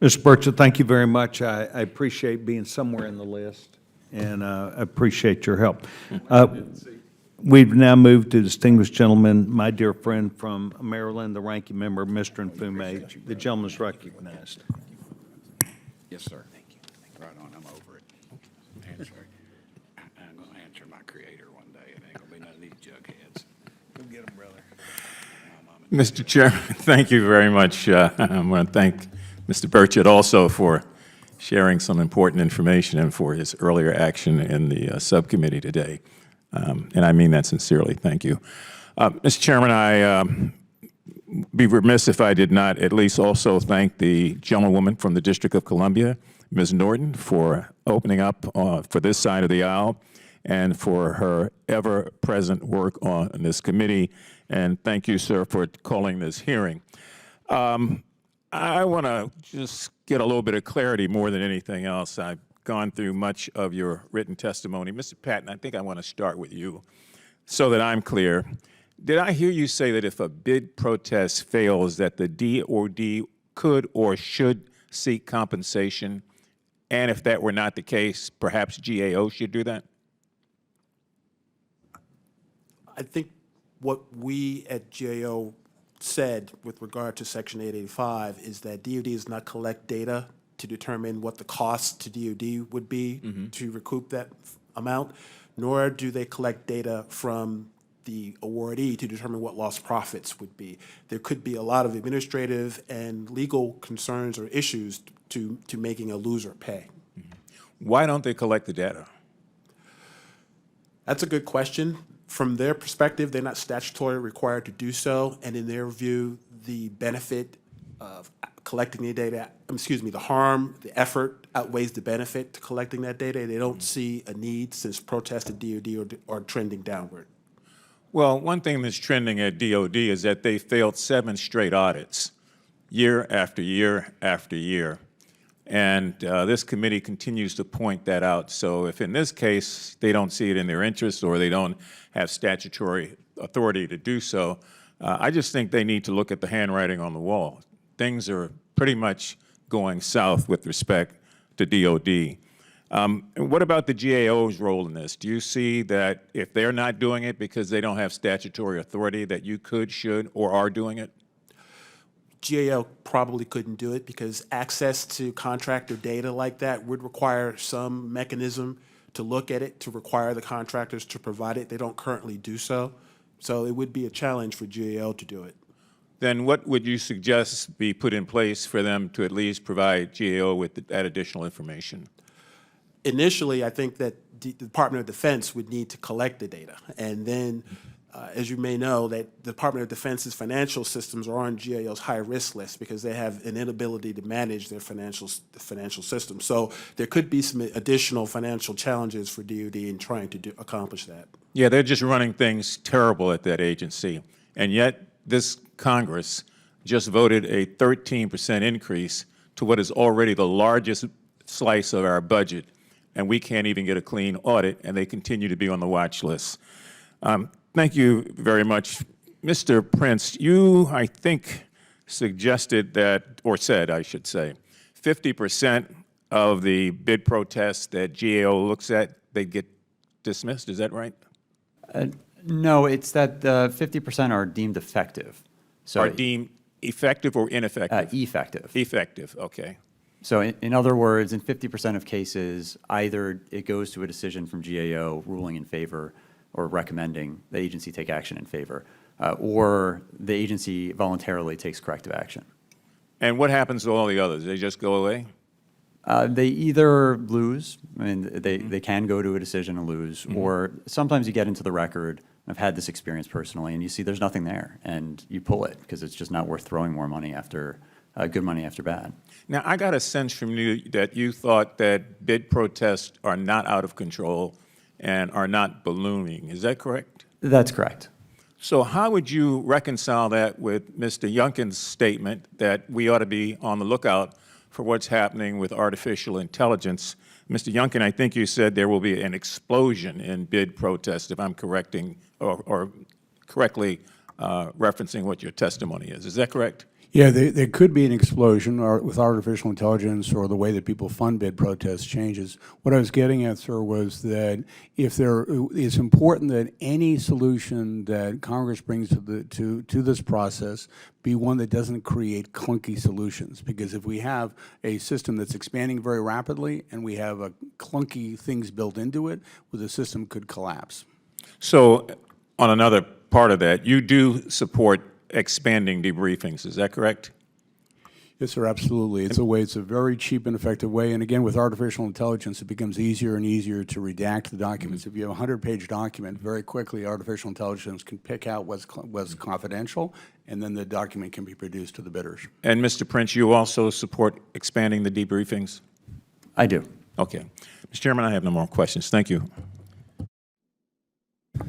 Mr. Burchett, thank you very much. I appreciate being somewhere in the list, and I appreciate your help. We've now moved to distinguished gentleman, my dear friend from Maryland, the ranking member, Mr. Mfume. The gentleman is recognized. Yes, sir. Thank you. Right on, I'm over it. I'm going to answer my creator one day. It ain't going to be none of these jugheads. Go get them, brother. Mr. Chairman, thank you very much. I want to thank Mr. Burchett also for sharing some important information and for his earlier action in the subcommittee today. And I mean that sincerely. Thank you. Mr. Chairman, I'd be remiss if I did not at least also thank the gentlewoman from the District of Columbia, Ms. Norton, for opening up for this side of the aisle and for her ever-present work on this committee. And thank you, sir, for calling this hearing. I want to just get a little bit of clarity more than anything else. I've gone through much of your written testimony. Mr. Patton, I think I want to start with you so that I'm clear. Did I hear you say that if a bid protest fails, that the DoD could or should seek compensation? And if that were not the case, perhaps GAO should do that? I think what we at GAO said with regard to Section 885 is that DoD does not collect data to determine what the cost to DoD would be to recoup that amount, nor do they collect data from the awardee to determine what lost profits would be. There could be a lot of administrative and legal concerns or issues to making a loser pay. Why don't they collect the data? That's a good question. From their perspective, they're not statutorily required to do so, and in their view, the benefit of collecting the data, the harm, the effort outweighs the benefit to collecting that data. They don't see a need since protests at DoD are trending downward. Well, one thing that's trending at DoD is that they failed 7 straight audits, year after year after year. And this committee continues to point that out. So if in this case they don't see it in their interest or they don't have statutory authority to do so, I just think they need to look at the handwriting on the wall. Things are pretty much going south with respect to DoD. And what about the GAO's role in this? Do you see that if they're not doing it because they don't have statutory authority, that you could, should, or are doing it? GAO probably couldn't do it because access to contractor data like that would require some mechanism to look at it, to require the contractors to provide it. They don't currently do so. So it would be a challenge for GAO to do it. Then what would you suggest be put in place for them to at least provide GAO with that additional information? Initially, I think that the Department of Defense would need to collect the data. And then, as you may know, that the Department of Defense's financial systems are on GAO's high-risk list because they have an inability to manage their financial system. So there could be some additional financial challenges for DoD in trying to accomplish that. Yeah, they're just running things terrible at that agency. And yet, this Congress just voted a 13% increase to what is already the largest slice of our budget, and we can't even get a clean audit, and they continue to be on the watch list. Thank you very much. Mr. Prince, you, I think, suggested that, or said, I should say, 50% of the bid protests that GAO looks at, they get dismissed. Is that right? No, it's that 50% are deemed effective. So are deemed effective or ineffective? Effective. Effective, okay. So in other words, in 50% of cases, either it goes to a decision from GAO ruling in favor or recommending the agency take action in favor, or the agency voluntarily takes corrective action. And what happens to all the others? They just go away? They either lose, I mean, they can go to a decision and lose, or sometimes you get into the record. I've had this experience personally, and you see there's nothing there, and you pull it because it's just not worth throwing more money after, good money after bad. Now, I got a sense from you that you thought that bid protests are not out of control and are not ballooning. Is that correct? That's correct. So how would you reconcile that with Mr. Youngkin's statement that we ought to be on the lookout for what's happening with artificial intelligence? Mr. Youngkin, I think you said there will be an explosion in bid protests, if I'm correcting or correctly referencing what your testimony is. Is that correct? Yeah, there could be an explosion with artificial intelligence or the way that people fund bid protests changes. What I was getting at, sir, was that it's important that any solution that Congress brings to this process be one that doesn't create clunky solutions. Because if we have a system that's expanding very rapidly and we have clunky things built into it, well, the system could collapse. So on another part of that, you do support expanding debriefings, is that correct? Yes, sir, absolutely. It's a very cheap and effective way. And again, with artificial intelligence, it becomes easier and easier to redact the documents. If you have a 100-page document, very quickly, artificial intelligence can pick out what's confidential, and then the document can be produced to the bidders. And Mr. Prince, you also support expanding the debriefings? I do. Okay. Mr. Chairman, I have no more questions. Thank you.